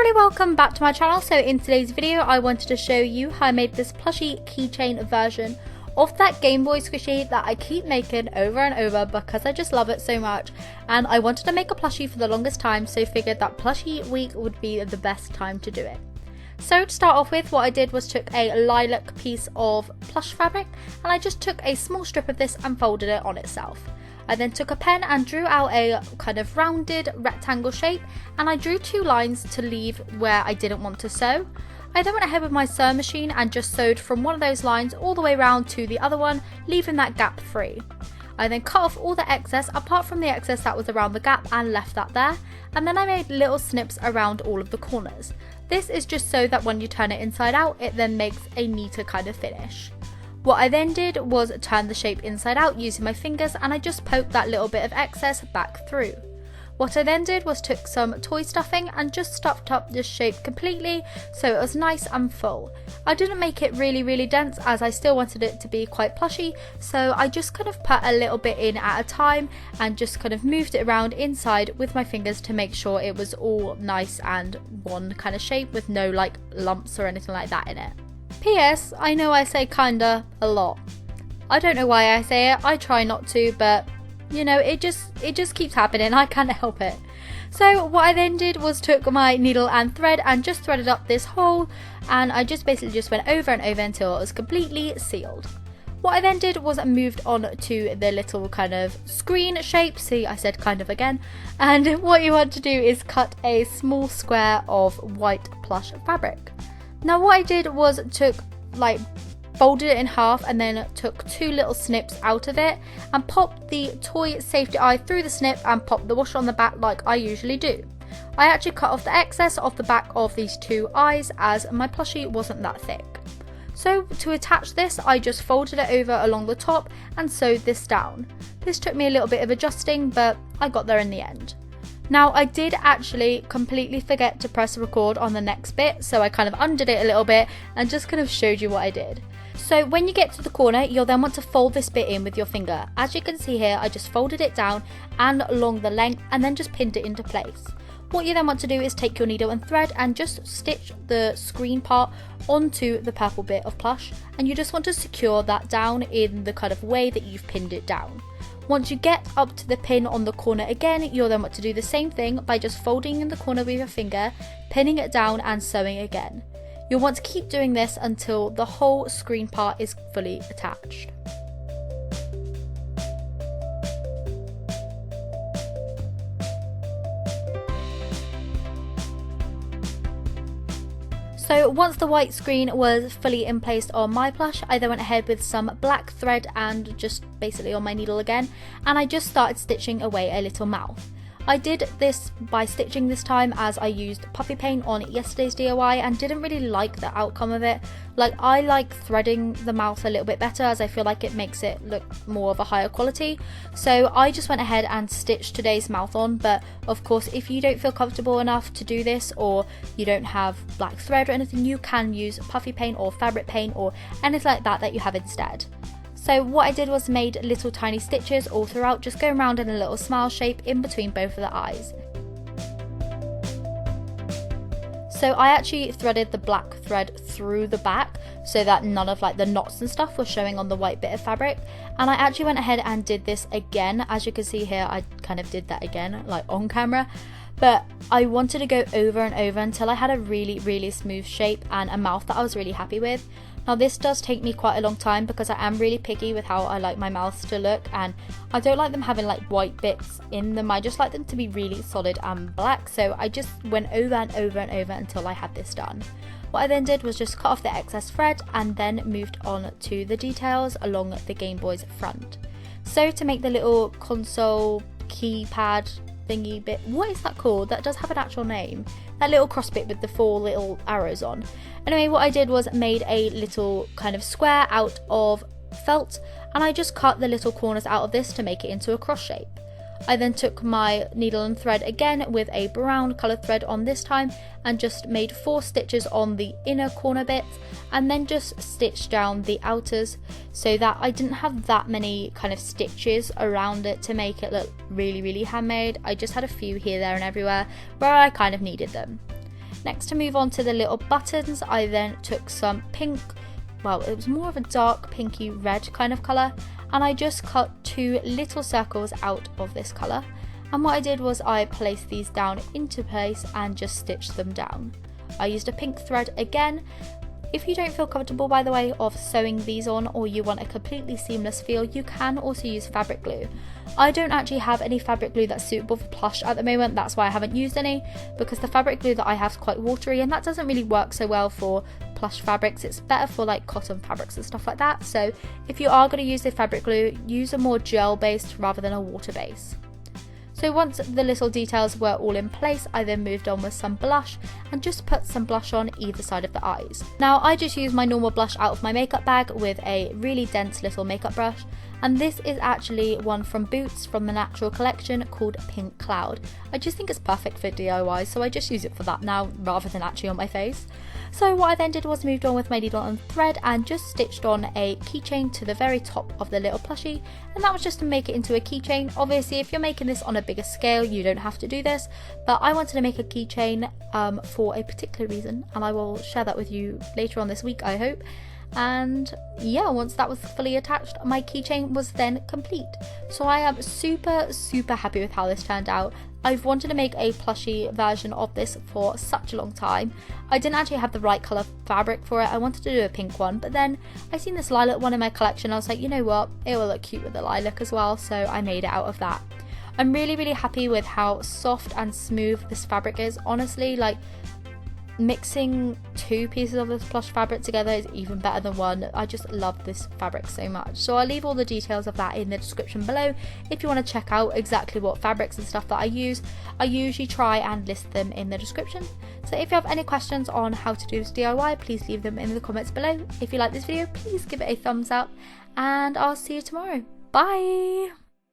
Lovely, welcome back to my channel. So in today's video I wanted to show you how I made this plushie keychain version of that Gameboy squishy that I keep making over and over because I just love it so much, and I wanted to make a plushie for the longest time, so figured that plushie week would be the best time to do it. So to start off with, what I did was took a lilac piece of plush fabric and I just took a small strip of this and folded it on itself. I then took a pen and drew out a kind of rounded rectangle shape, and I drew two lines to leave where I didn't want to sew. I then went ahead with my sewing machine and just sewed from one of those lines all the way around to the other one, leaving that gap free. I then cut off all the excess apart from the excess that was around the gap and left that there, and then I made little snips around all of the corners. This is just so that when you turn it inside out, it then makes a neater kind of finish. What I then did was turn the shape inside out using my fingers, and I just poked that little bit of excess back through. What I then did was took some toy stuffing and just stuffed up this shape completely so it was nice and full. I didn't make it really dense as I still wanted it to be quite plushy, so I just kind of put a little bit in at a time and just kind of moved it around inside with my fingers to make sure it was all nice and one kind of shape with no like lumps or anything like that in it. P.S. I know I say kinda a lot. I don't know why I say it, I try not to, but you know, it just keeps happening, I can't help it. So what I then did was took my needle and thread and just threaded up this hole, and I just basically just went over and over until it was completely sealed. What I then did was moved on to the little kind of screen shape, see I said kind of again, and what you want to do is cut a small square of white plush fabric. Now what I did was folded it in half and then took two little snips out of it and popped the toy safety eye through the snip and popped the washer on the back like I usually do. I actually cut off the excess off the back of these two eyes as my plushie wasn't that thick. So to attach this, I just folded it over along the top and sewed this down. This took me a little bit of adjusting, but I got there in the end. Now I did actually completely forget to press record on the next bit, so I kind of undid it a little bit and just kind of showed you what I did. So when you get to the corner, you'll then want to fold this bit in with your finger. As you can see here, I just folded it down and along the length and then just pinned it into place. What you then want to do is take your needle and thread and just stitch the screen part onto the purple bit of plush, and you just want to secure that down in the kind of way that you've pinned it down. Once you get up to the pin on the corner again, you'll then want to do the same thing by just folding in the corner with your finger, pinning it down and sewing again. You'll want to keep doing this until the whole screen part is fully attached. So once the white screen was fully in place on my plush, I then went ahead with some black thread and just basically on my needle again, and I just started stitching away a little mouth. I did this by stitching this time as I used puffy paint on yesterday's DIY and didn't really like the outcome of it. Like, I like threading the mouth a little bit better as I feel like it makes it look more of a higher quality. So I just went ahead and stitched today's mouth on, but of course if you don't feel comfortable enough to do this or you don't have black thread or anything, you can use puffy paint or fabric paint or anything like that you have instead. So what I did was made little tiny stitches all throughout, just going around in a little smile shape in between both of the eyes. So I actually threaded the black thread through the back so that none of like the knots and stuff was showing on the white bit of fabric, and I actually went ahead and did this again. As you can see here, I kind of did that again like on camera, but I wanted to go over and over until I had a really smooth shape and a mouth that I was really happy with. Now this does take me quite a long time because I am really picky with how I like my mouths to look, and I don't like them having like white bits in them. I just like them to be really solid and black, so I just went over and over and over until I had this done. What I then did was just cut off the excess thread and then moved on to the details along the Game Boy's front. So to make the little console keypad thingy bit, what is that called? That does have an actual name. That little cross bit with the four little arrows on. Anyway, what I did was made a little kind of square out of felt, and I just cut the little corners out of this to make it into a cross shape. I then took my needle and thread again with a brown coloured thread on this time and just made 4 stitches on the inner corner bits and then just stitched down the outers so that I didn't have that many kind of stitches around it to make it look really handmade. I just had a few here, there and everywhere where I kind of needed them. Next, to move on to the little buttons, I then took some pink, well, it was more of a dark pinky red kind of colour, and I just cut 2 little circles out of this colour. And what I did was I placed these down into place and just stitched them down. I used a pink thread again. If you don't feel comfortable, by the way, of sewing these on, or you want a completely seamless feel, you can also use fabric glue. I don't actually have any fabric glue that's suitable for plush at the moment, that's why I haven't used any, because the fabric glue that I have is quite watery and that doesn't really work so well for plush fabrics. It's better for like cotton fabrics and stuff like that. So if you are going to use a fabric glue, use a more gel based rather than a water base. So once the little details were all in place, I then moved on with some blush and just put some blush on either side of the eyes. Now I just use my normal blush out of my makeup bag with a really dense little makeup brush, and this is actually one from BELOOOOW from the Natural collection called Pink Cloud. I just think it's perfect for DIY, so I just use it for that now rather than actually on my face. So what I then did was moved on with my needle and thread and just stitched on a keychain to the very top of the little plushie, and that was just to make it into a keychain. Obviously if you're making this on a bigger scale you don't have to do this, but I wanted to make a keychain for a particular reason, and I will share that with you later on this week, I hope. And yeah, once that was fully attached, my keychain was then complete. So I am super happy with how this turned out. I've wanted to make a plushie version of this for such a long time. I didn't actually have the right colour fabric for it. I wanted to do a pink one, but then I seen this lilac one in my collection. I was like, you know what, it will look cute with the lilac as well, so I made it out of that. I'm really happy with how soft and smooth this fabric is. Honestly, like, mixing 2 pieces of this plush fabric together is even better than one. I just love this fabric so much. So I'll leave all the details of that in the description below if you want to check out exactly what fabrics and stuff that I use. I usually try and list them in the description. So if you have any questions on how to do this DIY, please leave them in the comments below. If you like this video, please give it a thumbs up, and I'll see you tomorrow. Bye!